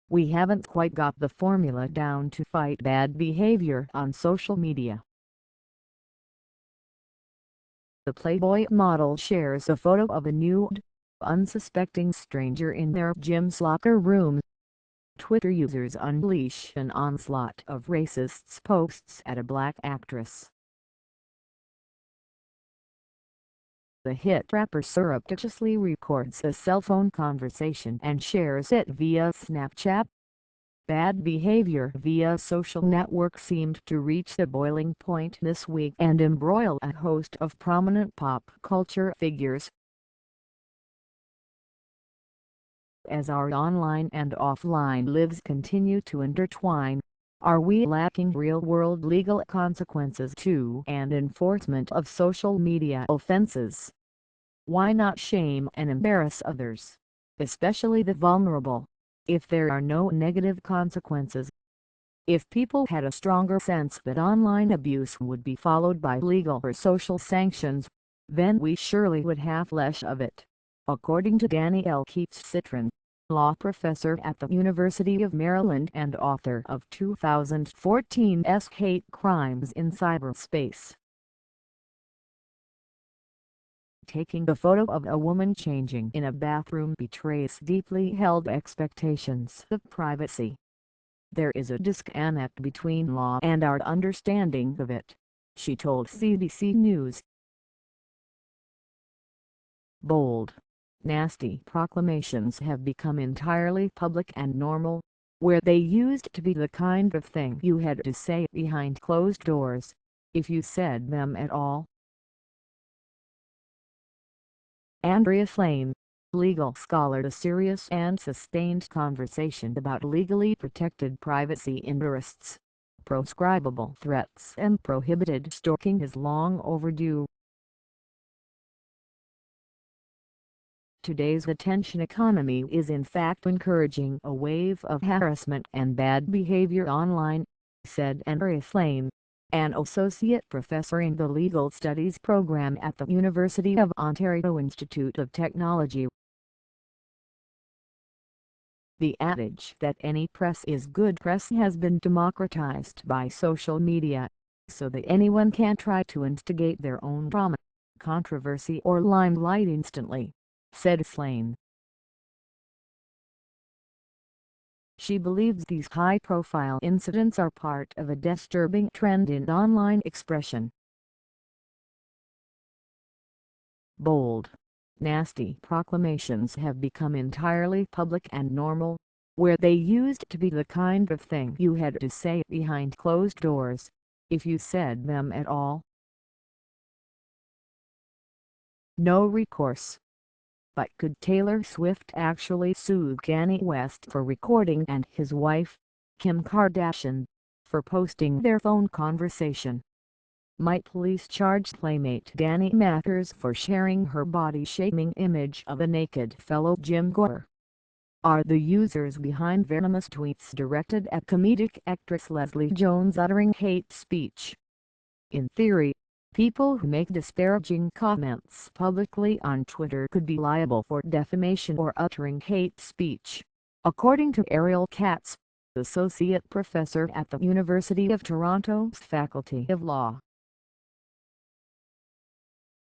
we haven't quite got the formula down to fight bad behavior on social media. The Playboy model shares a photo of a nude, unsuspecting stranger in their gym's locker room. Twitter users unleash an onslaught of racist posts at a black actress. The hit rapper surreptitiously records a cell phone conversation and shares it via Snapchat. Bad behavior via social network seemed to reach the boiling point this week and embroil a host of prominent pop culture figures. As our online and offline lives continue to intertwine, are we lacking real-world legal consequences to and enforcement of social media offenses? Why not shame and embarrass others, especially the vulnerable, if there are no negative consequences? If people had a stronger sense that online abuse would be followed by legal or social sanctions, then we surely would have less of it, according to Danny L. Keats-Citron, law professor at the University of Maryland and author of 2014's Hate Crimes in Cyberspace. Taking a photo of a woman changing in a bathroom betrays deeply held expectations of privacy. There is a disconnect between law and our understanding of it, she told CBC News. Bold, nasty proclamations have become entirely public and normal, where they used to be the kind of thing you had to say behind closed doors, if you said them at all. Andrea Flame, legal scholar. A serious and sustained conversation about legally protected privacy interests, proscribable threats and prohibited stalking is long overdue. Today's attention economy is in fact encouraging a wave of harassment and bad behavior online, said Andrea Flame, an associate professor in the legal studies program at the University of Ontario Institute of Technology. The adage that any press is good press has been democratized by social media, so that anyone can try to instigate their own drama, controversy or limelight instantly, said Flame. She believes these high-profile incidents are part of a disturbing trend in online expression. Bold, nasty proclamations have become entirely public and normal, where they used to be the kind of thing you had to say behind closed doors, if you said them at all. No recourse. But could Taylor Swift actually sue Kanye West for recording and his wife, Kim Kardashian, for posting their phone conversation? Might police charge Playmate Danny Mathers for sharing her body-shaming image of a naked fellow gym-goer? Are the users behind venomous tweets directed at comedic actress Leslie Jones uttering hate speech? In theory, people who make disparaging comments publicly on Twitter could be liable for defamation or uttering hate speech, according to Ariel Katz, associate professor at the University of Toronto's Faculty of Law.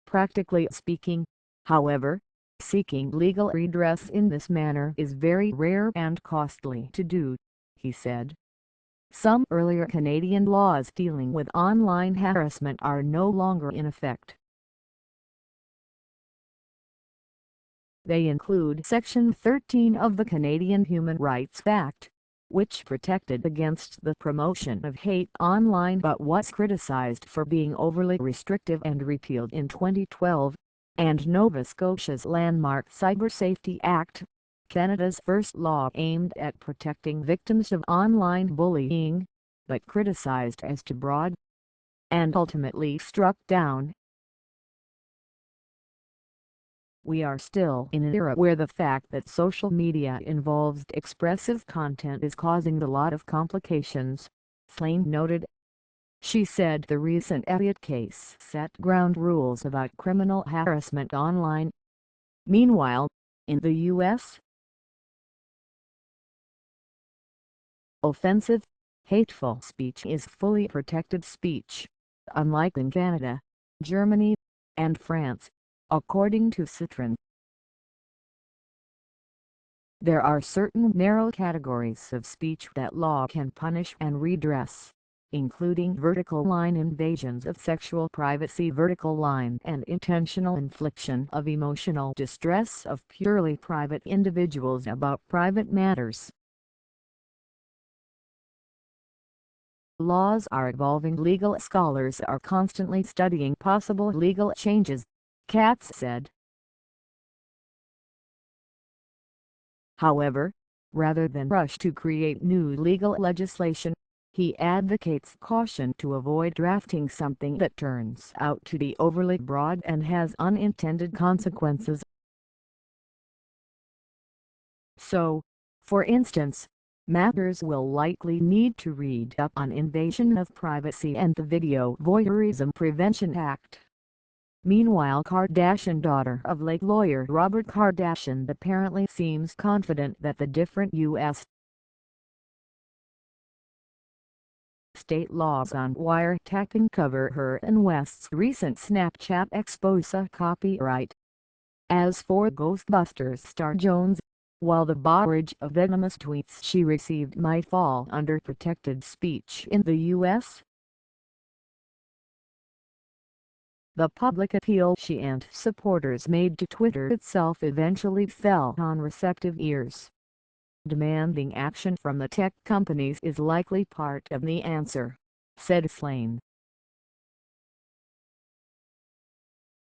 Practically speaking, however, seeking legal redress in this manner is very rare and costly to do, he said. Some earlier Canadian laws dealing with online harassment are no longer in effect. They include Section 13 of the Canadian Human Rights Act, which protected against the promotion of hate online but was criticized for being overly restrictive and repealed in 2012, and Nova Scotia's landmark Cyber Safety Act, Canada's first law aimed at protecting victims of online bullying, but criticized as too broad, and ultimately struck down. We are still in an era where the fact that social media involves expressive content is causing a lot of complications, Flame noted. She said the recent Elliott case set ground rules about criminal harassment online. Meanwhile, in the U.S., Offensive, hateful speech is fully protected speech, unlike in Canada, Germany, and France, according to Citron. There are certain narrow categories of speech that law can punish and redress, including vertical line invasions of sexual privacy, vertical line and intentional infliction of emotional distress of purely private individuals about private matters. Laws are evolving. Legal scholars are constantly studying possible legal changes, Katz said. However, rather than rush to create new legal legislation, he advocates caution to avoid drafting something that turns out to be overly broad and has unintended consequences. So, for instance, matters will likely need to read up on invasion of privacy and the Video Voyeurism Prevention Act. Meanwhile, Kardashian, daughter of late lawyer Robert Kardashian, apparently seems confident that the different U.S. state laws on wiretapping cover her and West's recent Snapchat expose copyright. As for Ghostbusters star Jones, while the barrage of venomous tweets she received might fall under protected speech in the U.S., the public appeal she and supporters made to Twitter itself eventually fell on receptive ears. Demanding action from the tech companies is likely part of the answer, said Slane.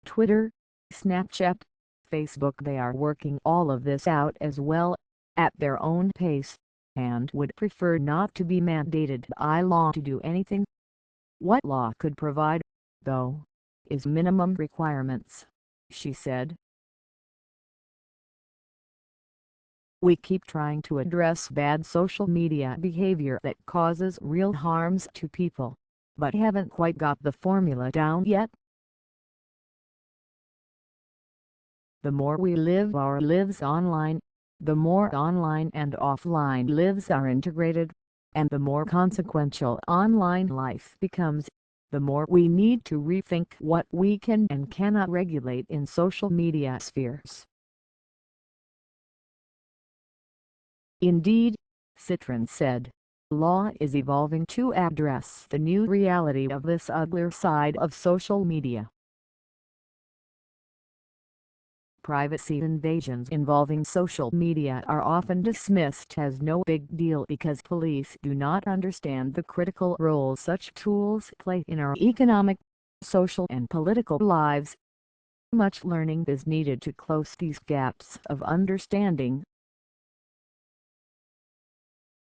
Twitter, Snapchat, Facebook, they are working all of this out as well, at their own pace, and would prefer not to be mandated by law to do anything. What law could provide, though, is minimum requirements, she said. We keep trying to address bad social media behavior that causes real harms to people, but haven't quite got the formula down yet. The more we live our lives online, the more online and offline lives are integrated, and the more consequential online life becomes, the more we need to rethink what we can and cannot regulate in social media spheres. Indeed, Citron said, law is evolving to address the new reality of this uglier side of social media. Privacy invasions involving social media are often dismissed as no big deal because police do not understand the critical role such tools play in our economic, social and political lives. Much learning is needed to close these gaps of understanding,